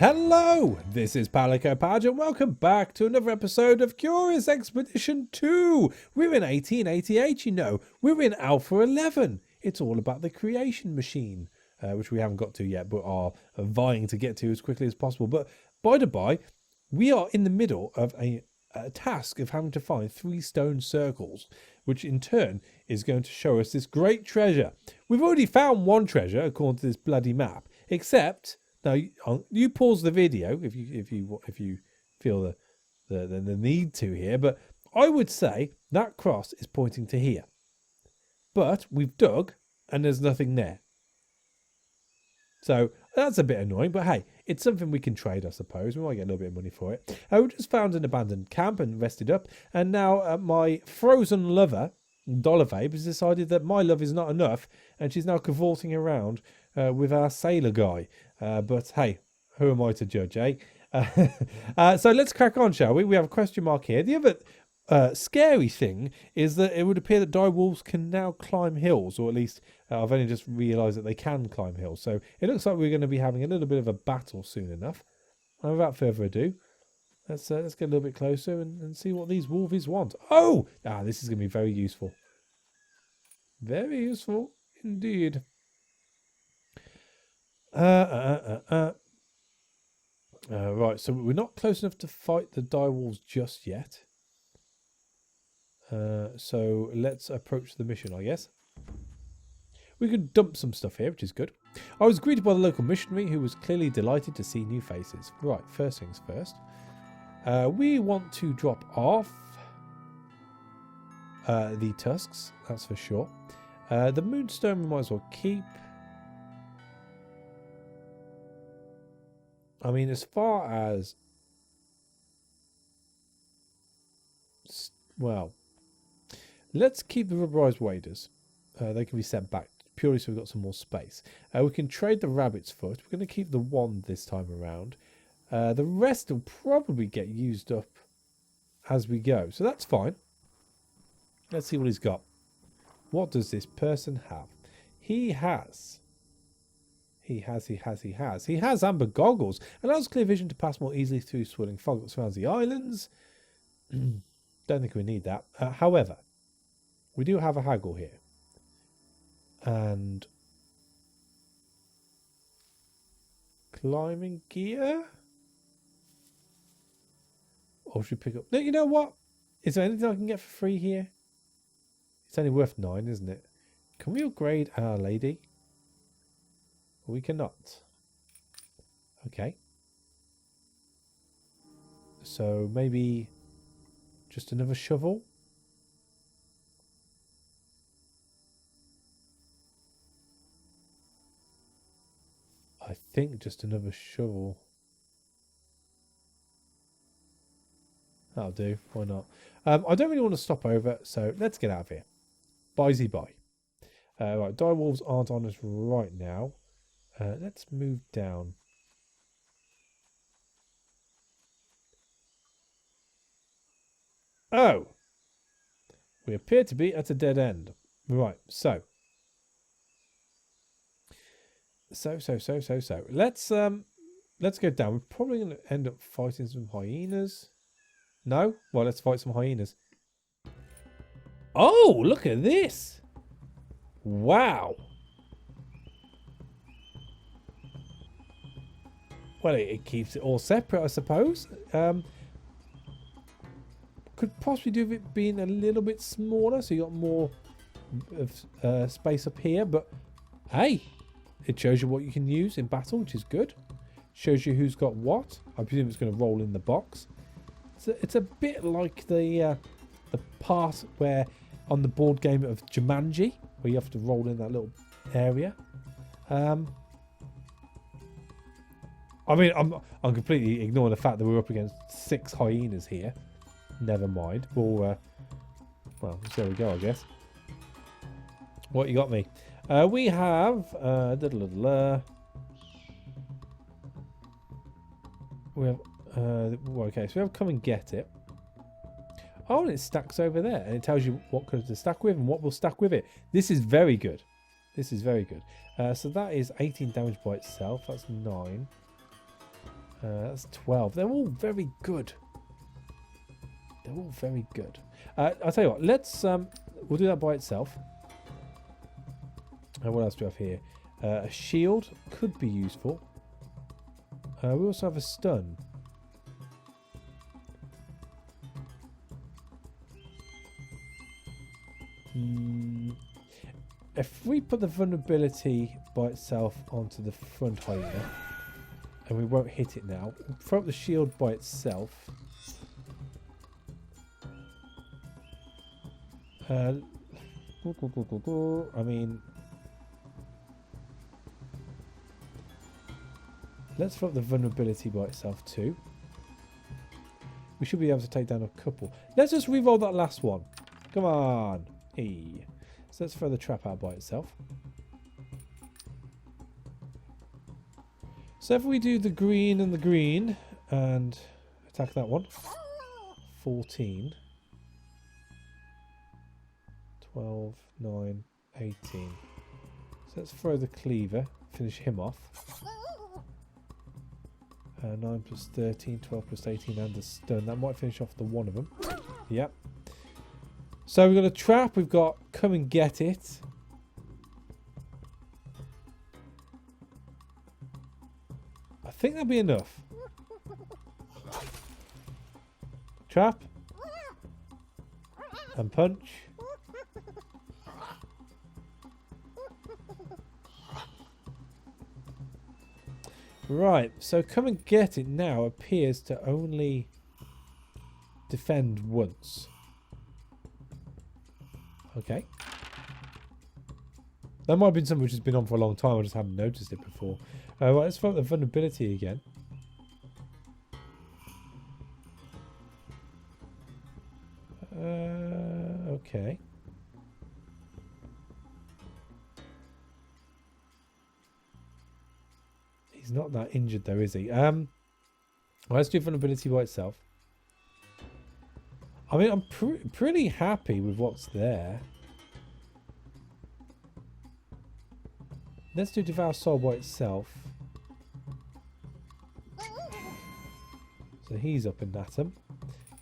Hello, this is Palico Padge and welcome back to another episode of Curious Expedition 2. We're in 1888, you know. We're in Alpha 11. It's all about the creation machine, which we haven't got to yet, but are vying to get to as quickly as possible. But by the by, we are in the middle of a task of having to find 3 stone circles, which in turn is going to show us this great treasure. We've already found one treasure according to this bloody map, except... Now, you pause the video if you feel the need to here, but I would say that cross is pointing to here. But we've dug and there's nothing there. So that's a bit annoying, but hey, it's something we can trade, I suppose. We might get a little bit of money for it. We just found an abandoned camp and rested up, and now my frozen lover, Dollarvabe, has decided that my love is not enough, and she's now cavorting around with our sailor guy. But hey, who am I to judge, eh? So let's crack on, shall we? We have a question mark here. The other scary thing is that it would appear that direwolves can now climb hills, or at least I've only just realised that they can climb hills. So it looks like we're going to be having a little bit of a battle soon enough. And without further ado, let's get a little bit closer and see what these wolves want. Oh! This is going to be very useful. Very useful indeed. Right, so we're not close enough to fight the direwolves just yet. So let's approach the mission, I guess. We could dump some stuff here, which is good. I was greeted by the local missionary, who was clearly delighted to see new faces. Right, first things first. We want to drop off the tusks, that's for sure. The moonstone we might as well keep. I mean, as far as... Well, let's keep the rubberized waders. They can be sent back purely so we've got some more space. We can trade the rabbit's foot. We're going to keep the wand this time around. The rest will probably get used up as we go. So that's fine. Let's see what he's got. What does this person have? He has amber goggles, allows clear vision to pass more easily through swirling fog that surrounds the islands. Don't think we need that. However, we do have a haggle here. And climbing gear? Or should we pick up... No, you know what? Is there anything I can get for free here? It's only worth 9, isn't it? Can we upgrade our lady? We cannot. Okay. So maybe just another shovel? I think just another shovel. That'll do. Why not? I don't really want to stop over, so let's get out of here. Bye-zy bye. Right, direwolves aren't on us right now. Let's move down. Oh! We appear to be at a dead end. Right, so. Let's go down. We're probably going to end up fighting some hyenas. No? Well, let's fight some hyenas. Oh, look at this! Wow! Well, it keeps it all separate, I suppose. Could possibly do with it being a little bit smaller, so you got more of space up here. But hey, it shows you what you can use in battle, which is good. Shows you who's got what. I presume it's going to roll in the box. It's a bit like the part where on the board game of Jumanji, where you have to roll in that little area. I mean, I'm completely ignoring the fact that we're up against 6 hyenas here. Never mind. Well, there we go, I guess. What you got me? We have... We have... okay, so we have come and get it. Oh, and it stacks over there. And it tells you what colours to stack with and what will stack with it. This is very good. This is very good. So that is 18 damage by itself. That's 9. That's 12. They're all very good. They're all very good. I'll tell you what. Let's we'll do that by itself. What else do we have here? A shield could be useful. We also have a stun. If we put the vulnerability by itself onto the front hyena, and we won't hit it now, we'll throw up the shield by itself. I mean, let's throw up the vulnerability by itself too. We should be able to take down a couple. Let's just re-roll that last one. Come on. Hey. So let's throw the trap out by itself. So if we do the green and the green and attack that one. 14. 12, 9, 18. So let's throw the cleaver, finish him off. 9 plus 13, 12 plus 18 and the stun. That might finish off the one of them. Yep. So we've got a trap, we've got come and get it. I think that'll be enough. Trap. And punch. Right, so come and get it now appears to only defend once. Okay. That might have been something which has been on for a long time. I just haven't noticed it before. Right, let's throw the vulnerability again. Okay. He's not that injured though, is he? Well, let's do vulnerability by itself. I mean, I'm pretty happy with what's there. Let's do Devour Soul by itself. So he's up in Atom.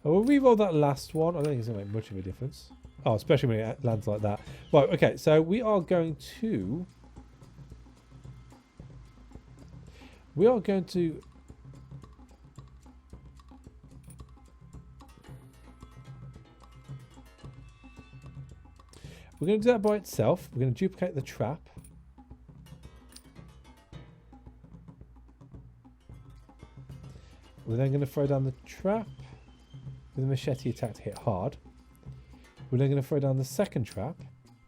We'll re-roll that last one. I don't think it's going to make much of a difference. Oh, especially when it lands like that. Right, okay, so we are going to... We're going to do that by itself. We're going to duplicate the trap. We're then going to throw down the trap with a machete attack to hit hard. We're then going to throw down the second trap.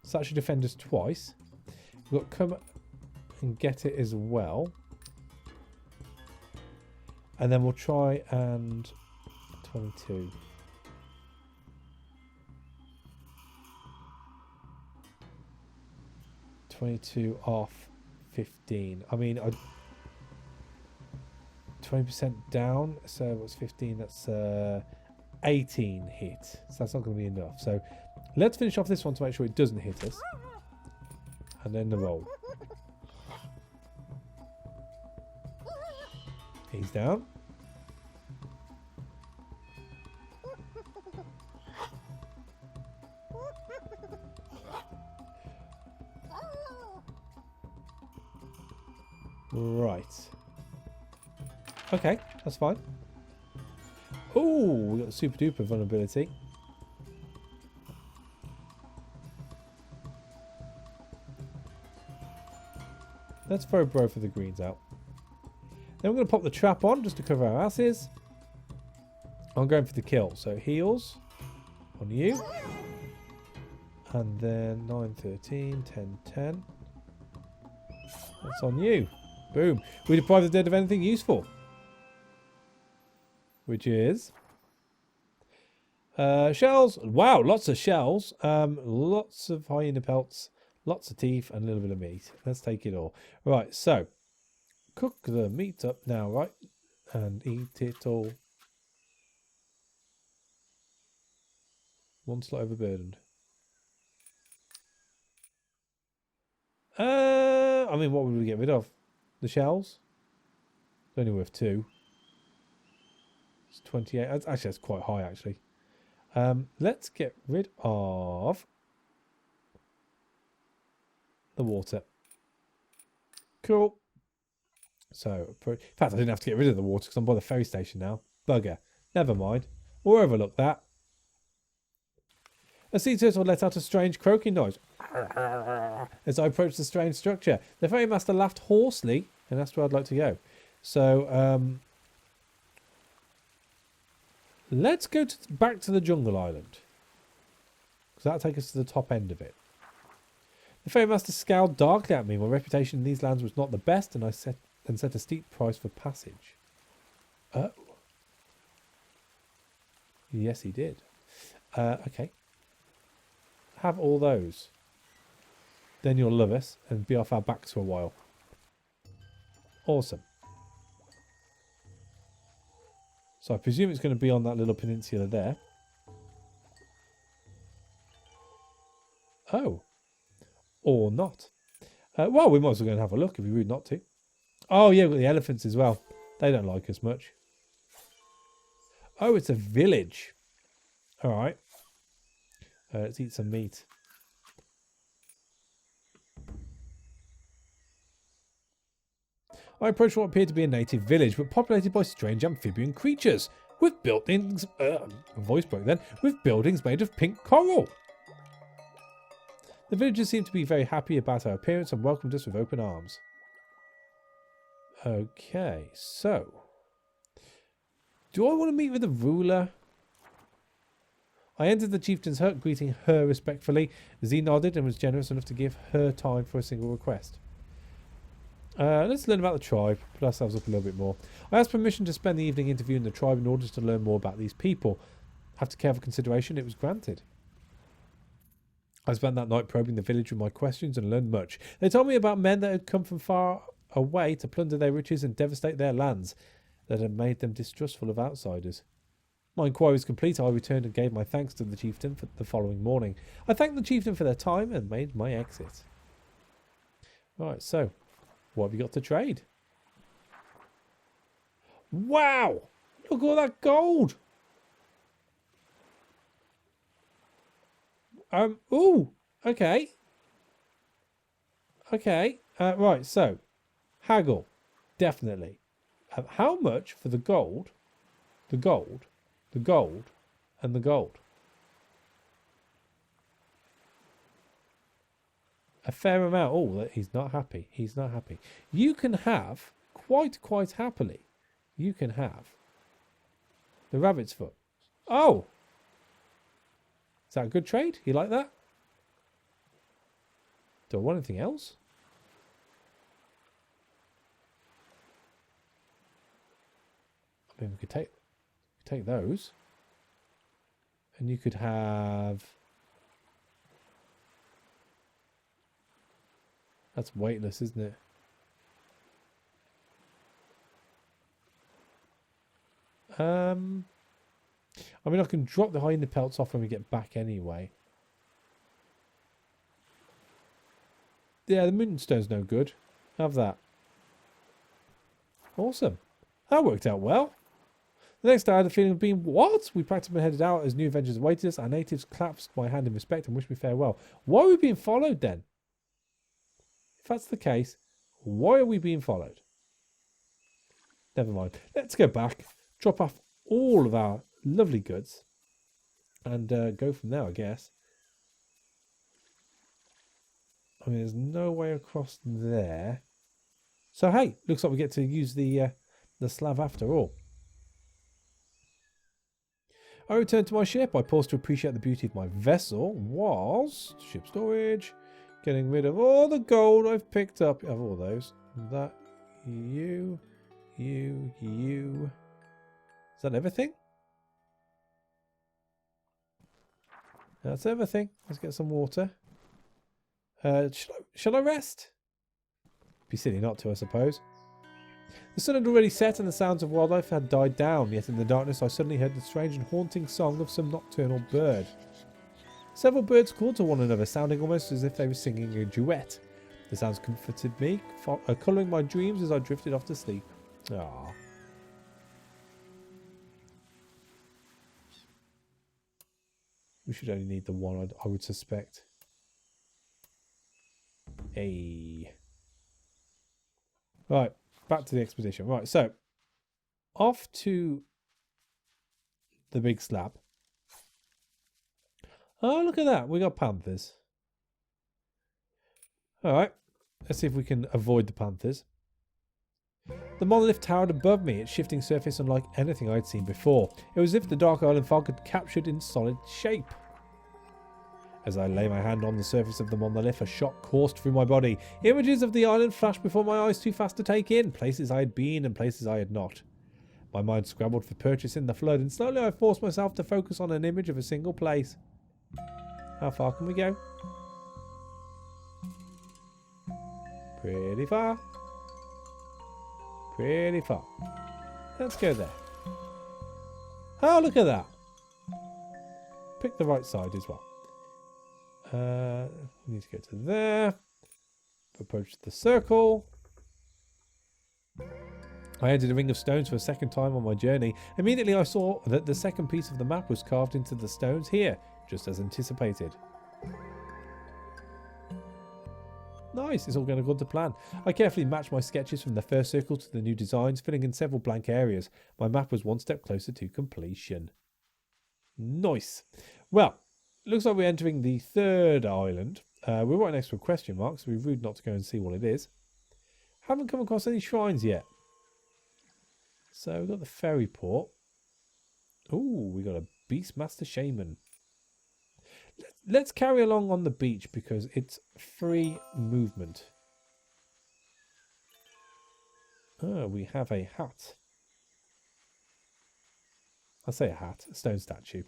So that should defend us twice. We've got come and get it as well. And then we'll try and 22. Off 15. I mean, 20% down. So what's 15? That's 18 hit. So that's not going to be enough. So let's finish off this one to make sure it doesn't hit us. And then the roll. He's down. Right. Okay, that's fine. Oh, we got the super duper vulnerability. Let's throw both of the greens out. Then we're going to pop the trap on just to cover our asses. I'm going for the kill. So heals on you. And then 9, 13, 10, 10. That's on you. Boom. We deprive the dead of anything useful. Which is... shells. Wow, lots of shells. Lots of hyena pelts. Lots of teeth and a little bit of meat. Let's take it all. Right, so... Cook the meat up now, right? And eat it all. One slot overburdened. I mean, what would we get rid of? The shells? It's only worth 2. It's 28. Actually, that's quite high, actually. Let's get rid of the water. Cool. So, in fact, I didn't have to get rid of the water because I'm by the ferry station now. Bugger. Never mind. We'll overlook that. A sea turtle let out a strange croaking noise as I approached the strange structure. The ferry master laughed hoarsely and asked where I'd like to go. So, let's go back to the jungle island. Because that'll take us to the top end of it. The ferrymaster scowled darkly at me. My reputation in these lands was not the best, and I set a steep price for passage. Oh. Yes, he did. Okay. Have all those. Then you'll love us and be off our backs for a while. Awesome. So I presume it's going to be on that little peninsula there. Oh. Or not. Well, we might as well go and have a look if we're rude not to. Oh, yeah, we've got the elephants as well. They don't like us much. Oh, it's a village. All right. Let's eat some meat. I approached what appeared to be a native village, but populated by strange amphibian creatures, with buildings... voice broke then. With buildings made of pink coral. The villagers seemed to be very happy about our appearance and welcomed us with open arms. Okay, so... do I want to meet with the ruler? I entered the chieftain's hut, greeting her respectfully. Z nodded and was generous enough to give her time for a single request. Let's learn about the tribe, put ourselves up a little bit more. I asked permission to spend the evening interviewing the tribe in order to learn more about these people. After careful consideration, it was granted. I spent that night probing the village with my questions and learned much. They told me about men that had come from far away to plunder their riches and devastate their lands, that had made them distrustful of outsiders. My inquiries complete, I returned and gave my thanks to the chieftain for the following morning. I thanked the chieftain for their time and made my exit. Right, so, what have you got to trade? Wow! Look at all that gold! Ooh! Okay. Okay. Right, so, haggle. Definitely. How much for the gold, the gold, the gold, and the gold? A fair amount. Oh, he's not happy. He's not happy. You can have, quite happily, you can have the rabbit's foot. Oh! Is that a good trade? You like that? Do I want anything else? I mean, we could take those. And you could have... That's weightless, isn't it? I mean, I can drop the hyena pelts off when we get back anyway. Yeah, the moonstone's no good. Have that. Awesome. That worked out well. The next day I had a feeling of being, what? We packed up and headed out as new adventures awaited us. Our natives clasped my hand in respect and wished me farewell. Why are we being followed then? If that's the case, why are we being followed? Never mind. Let's go back, drop off all of our lovely goods, and go from there, I guess. I mean, there's no way across there. So, hey, looks like we get to use the Slav after all. I returned to my ship. I paused to appreciate the beauty of my vessel whilst ship storage, getting rid of all the gold I've picked up. Of all those. That, you. Is that everything? That's everything. Let's get some water. Shall I rest? Be silly not to, I suppose. The sun had already set and the sounds of wildlife had died down, yet in the darkness I suddenly heard the strange and haunting song of some nocturnal bird. Several birds called to one another, sounding almost as if they were singing a duet. The sounds comforted me, colouring my dreams as I drifted off to sleep. Ah. We should only need the one, I would suspect. Hey. Right, back to the expedition. Right, so off to the big slab. Oh, look at that. We got panthers. All right, let's see if we can avoid the panthers. The monolith towered above me, its shifting surface unlike anything I'd seen before. It was as if the dark island fog had captured in solid shape. As I lay my hand on the surface of the monolith, a shock coursed through my body. Images of the island flashed before my eyes, too fast to take in, places I had been and places I had not. My mind scrambled for purchase in the flood, and slowly I forced myself to focus on an image of a single place. How far can we go? Pretty far. Pretty far. Let's go there. Oh, look at that. Pick the right side as well. We need to go to there. Approach the circle. I entered a ring of stones for a second time on my journey. Immediately I saw that the second piece of the map was carved into the stones here, just as anticipated. Nice, it's all going according to plan. I carefully matched my sketches from the first circle to the new designs, filling in several blank areas. My map was one step closer to completion. Nice. Well, looks like we're entering the third island. We're right next to a question mark, so we're rude not to go and see what it is. Haven't come across any shrines yet. So we've got the ferry port. Ooh, we got a Beastmaster Shaman. Let's carry along on the beach because it's free movement. Oh, we have a hat. I say a hat, a stone statue.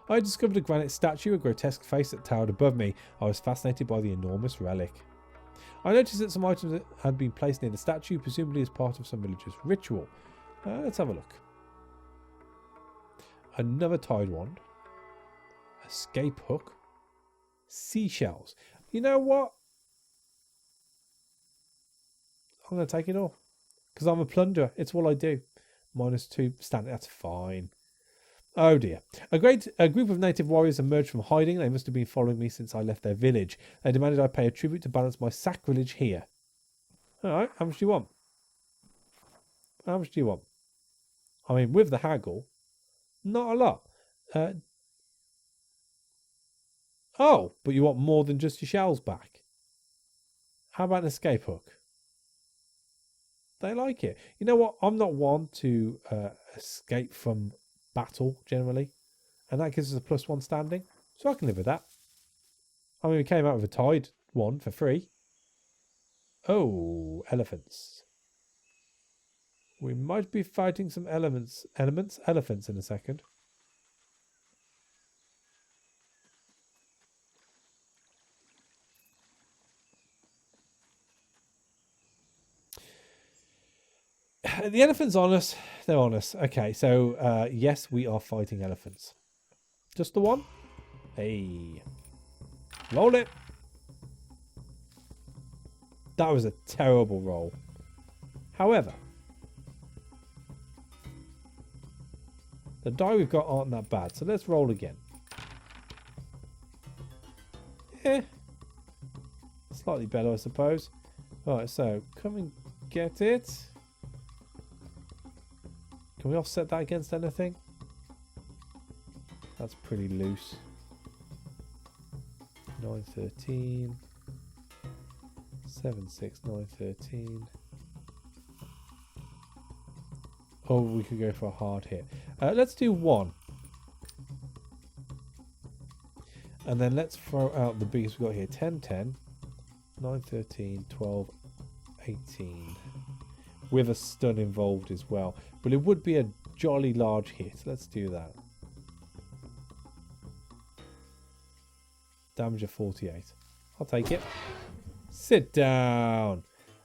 I discovered a granite statue, a grotesque face that towered above me. I was fascinated by the enormous relic. I noticed that some items had been placed near the statue, presumably as part of some religious ritual. Let's have a look. Another tide wand. Escape hook. Seashells. You know what? I'm going to take it all. Because I'm a plunderer. It's all I do. -2 standing. That's fine. Oh dear. A group of native warriors emerged from hiding. They must have been following me since I left their village. They demanded I pay a tribute to balance my sacrilege here. Alright, how much do you want? How much do you want? I mean, with the haggle, not a lot. Oh, but you want more than just your shells back. How about an escape hook? They like it. You know what? I'm not one to escape from battle generally, and that gives us a +1 standing, so I can live with that. I mean, we came out with a tide one for free. Oh, elephants. We might be fighting some elephants in a second. The elephants on us. They're on us. Okay, so yes, we are fighting elephants. Just the one? Hey. Roll it. That was a terrible roll. However, the die we've got aren't that bad, so let's roll again. Slightly better, I suppose. Alright, so come and get it. Can we offset that against anything? That's pretty loose. 913. 76913. Oh, we could go for a hard hit. Let's do 1. And then let's throw out the biggest we've got here. 10, 10, 9, 13, 12, 18. With a stun involved as well. But it would be a jolly large hit. Let's do that. Damage of 48. I'll take it. Sit down.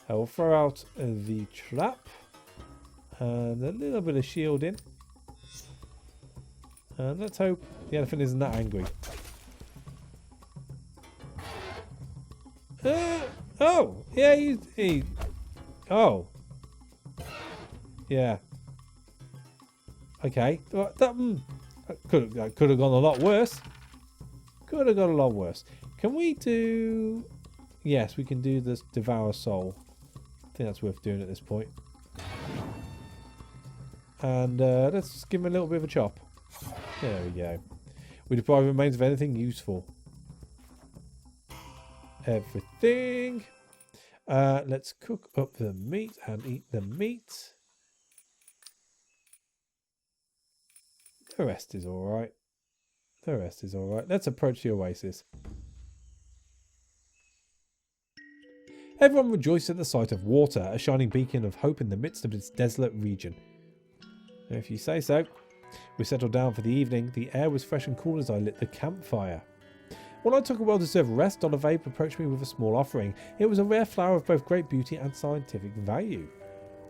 I will throw out the trap. And a little bit of shielding. And let's hope the elephant isn't that angry. Oh! Yeah, he... Oh. Yeah. Okay. That could have gone a lot worse. Could have gone a lot worse. Can we do... Yes, we can do this Devour Soul. I think that's worth doing at this point. And let's give him a little bit of a chop. There we go. We deprive remains of anything useful. Everything. Let's cook up the meat and eat the meat. The rest is alright. The rest is alright. Let's approach the oasis. Everyone rejoiced at the sight of water, a shining beacon of hope in the midst of this desolate region. If you say so. We settled down for the evening. The air was fresh and cool as I lit the campfire. While I took a well-deserved rest, Olivabe approached me with a small offering. It was a rare flower of both great beauty and scientific value.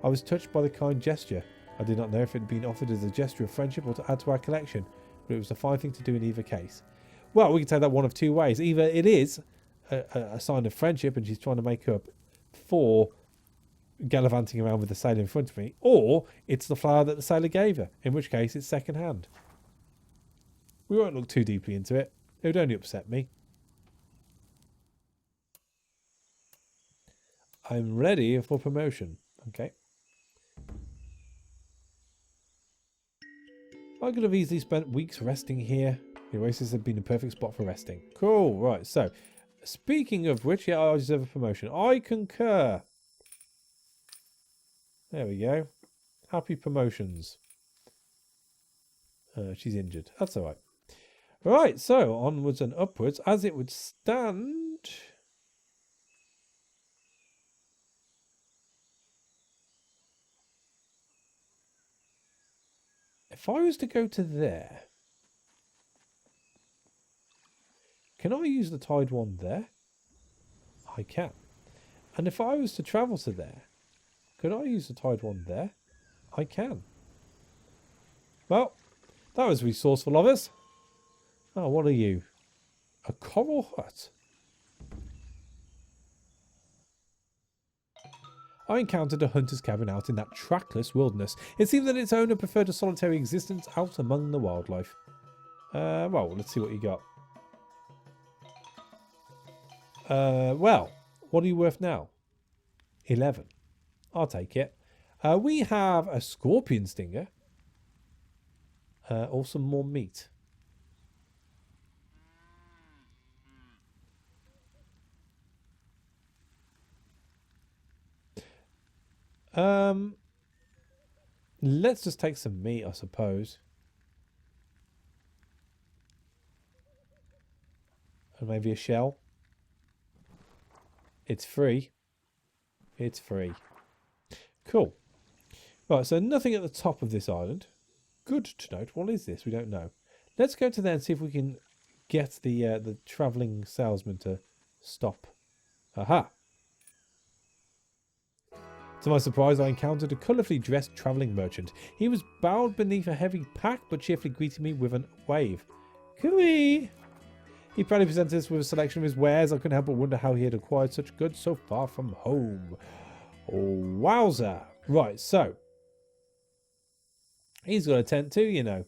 I was touched by the kind gesture. I did not know if it had been offered as a gesture of friendship or to add to our collection, but it was a fine thing to do in either case. Well, we can take that one of two ways. Either it is a sign of friendship and she's trying to make up for gallivanting around with the sailor in front of me, or it's the flower that the sailor gave her, in which case it's second hand. We won't look too deeply into it. It would only upset me. I'm ready for promotion. Okay. I could have easily spent weeks resting here. The oasis had been a perfect spot for resting. Cool. Right. So, speaking of which, yeah, I deserve a promotion. I concur. There we go. Happy promotions. She's injured. That's all right. Right, so onwards and upwards as it would stand. If I was to go to there, can I use the tide wand there? I can. And if I was to travel to there, could I use the tide wand there? I can. Well, that was resourceful of us. Oh, what are you? A coral hut. I encountered a hunter's cabin out in that trackless wilderness. It seemed that its owner preferred a solitary existence out among the wildlife. Well, let's see what you got. Well, what are you worth now? 11. I'll take it. We have a scorpion stinger. Or some more meat. Let's just take some meat, I suppose. And maybe a shell. It's free. It's free. Cool. Right, so nothing at the top of this island. Good to note. What is this? We don't know. Let's go to there and see if we can get the travelling salesman to stop. Aha! To my surprise, I encountered a colourfully dressed travelling merchant. He was bowed beneath a heavy pack, but cheerfully greeted me with a wave. Cooey! He proudly presented us with a selection of his wares. I couldn't help but wonder how he had acquired such goods so far from home. Oh, wowza! Right, so. He's got a tent too, you know.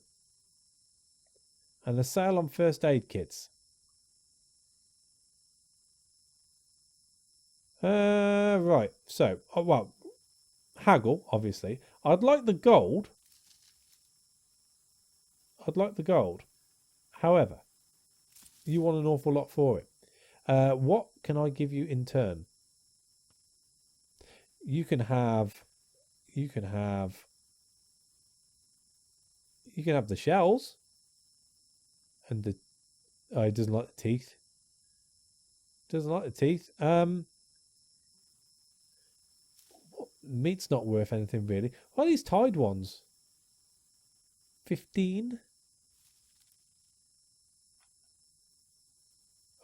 And a sale on first aid kits. Right, so, well, haggle, obviously. I'd like the gold. However, you want an awful lot for it. What can I give you in turn? You can have the shells. And the... Oh, he doesn't like the teeth. Meat's not worth anything really. What are these tide ones? 15?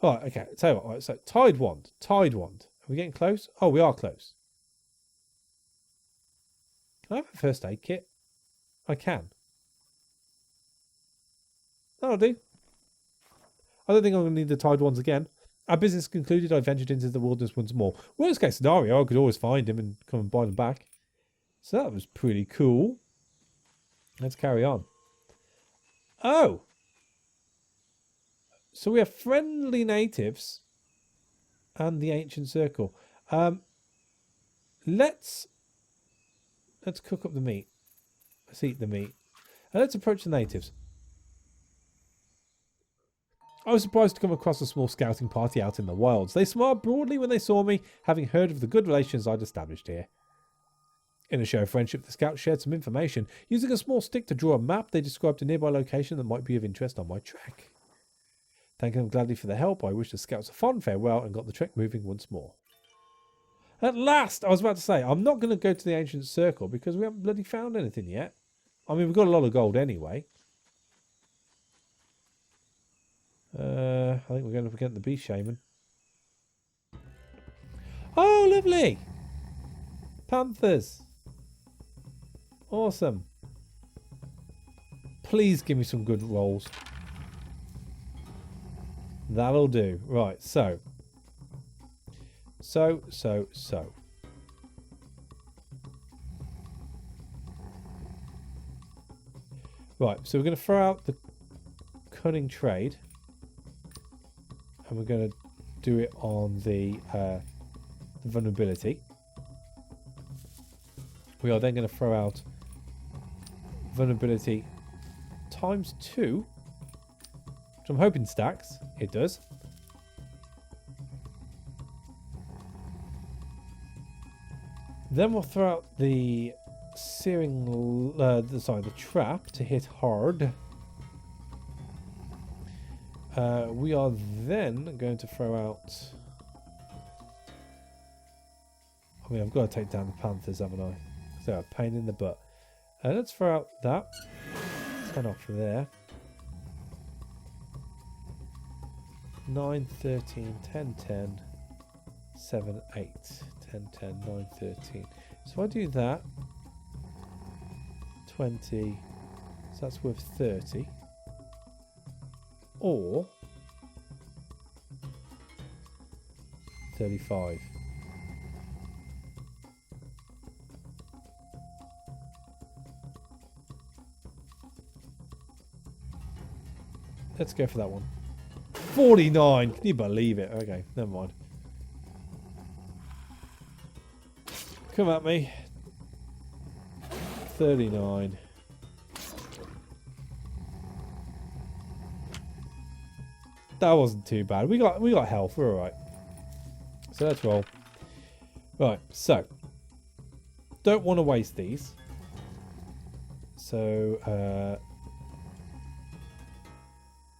Alright, okay. Tell you what, right, so tide wand. Are we getting close? Oh, we are close. Can I have a first aid kit? I can. That'll do. I don't think I'm going to need the tide ones again. Our business concluded, I ventured into the wilderness once more. Worst case scenario, I could always find him and come and buy them back. So that was pretty cool. Let's carry on. Oh! So we have friendly natives and the ancient circle. Let's cook up the meat. Let's eat the meat. And let's approach the natives. I was surprised to come across a small scouting party out in the wilds. They smiled broadly when they saw me, having heard of the good relations I'd established here. In a show of friendship, the scouts shared some information. Using a small stick to draw a map, they described a nearby location that might be of interest on my trek. Thanking them gladly for their help, I wished the scouts a fond farewell and got the trek moving once more. At last! I was about to say, I'm not going to go to the ancient circle because we haven't bloody found anything yet. I mean, we've got a lot of gold anyway. I think we're going to get the beast shaman. Oh, lovely! Panthers. Awesome. Please give me some good rolls. That'll do. Right, so. Right, so we're going to throw out the cunning trade. And we're going to do it on the vulnerability. We are then going to throw out vulnerability times 2, which I'm hoping stacks. It does. Then we'll throw out the searing, the trap to hit hard. We are then going to throw out. I mean, I've got to take down the panthers, haven't I? So, a pain in the butt. Let's throw out that. 10 off there. 9, 13, 10, 10, 7, 8. 10, 10, 9, 13. So if I do that, 20, so that's worth 30. Or 35. Let's go for that one. 49! Can you believe it? Okay, never mind. Come at me. 39. That wasn't too bad. We got health. We're alright. So let's roll. Right, so don't want to waste these. So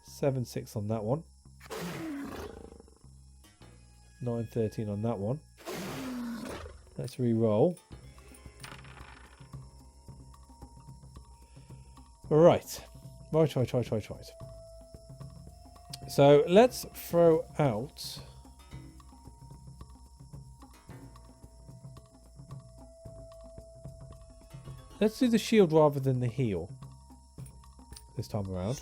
7, 6 on that one. 9, 13 on that one. Let's re-roll. Right. Right. So let's throw out. Let's do the shield rather than the heal this time around.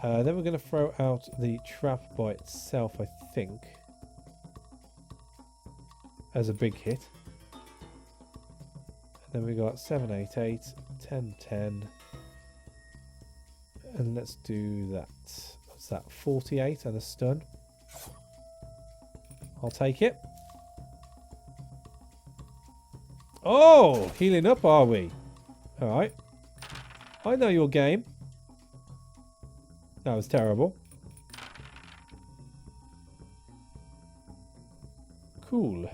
Then we're going to throw out the trap by itself, I think, as a big hit. And then we got 7, 8, 8, 10, 10. And let's do that. What's that? 48 and a stun. I'll take it. Oh, healing up, are we? Alright. I know your game. That was terrible. Cool.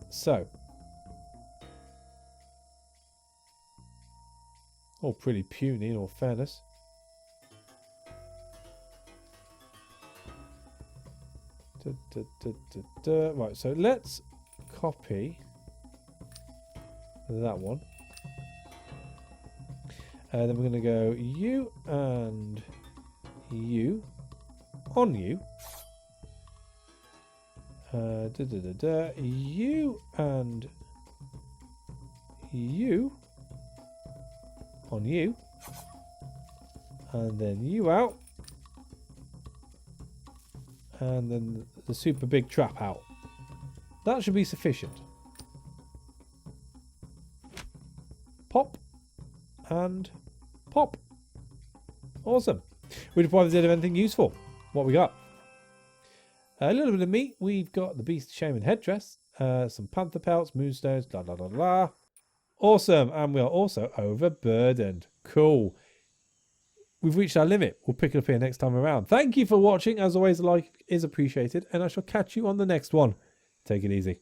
So. All pretty puny in all fairness. Right, so let's copy that one. Then we're going to go you and you on you. You and you on you. And then you out. And then the super big trap out. That should be sufficient. Pop. and pop. Awesome. We deprived the dead of anything useful. What we got? A little bit of meat. We've got the beast shaman headdress, some panther pelts, moonstones, blah, blah, blah, blah. Awesome. And we are also overburdened. Cool. We've reached our limit. We'll pick it up here next time around. Thank you for watching. As always, a like is appreciated, and I shall catch you on the next one. Take it easy.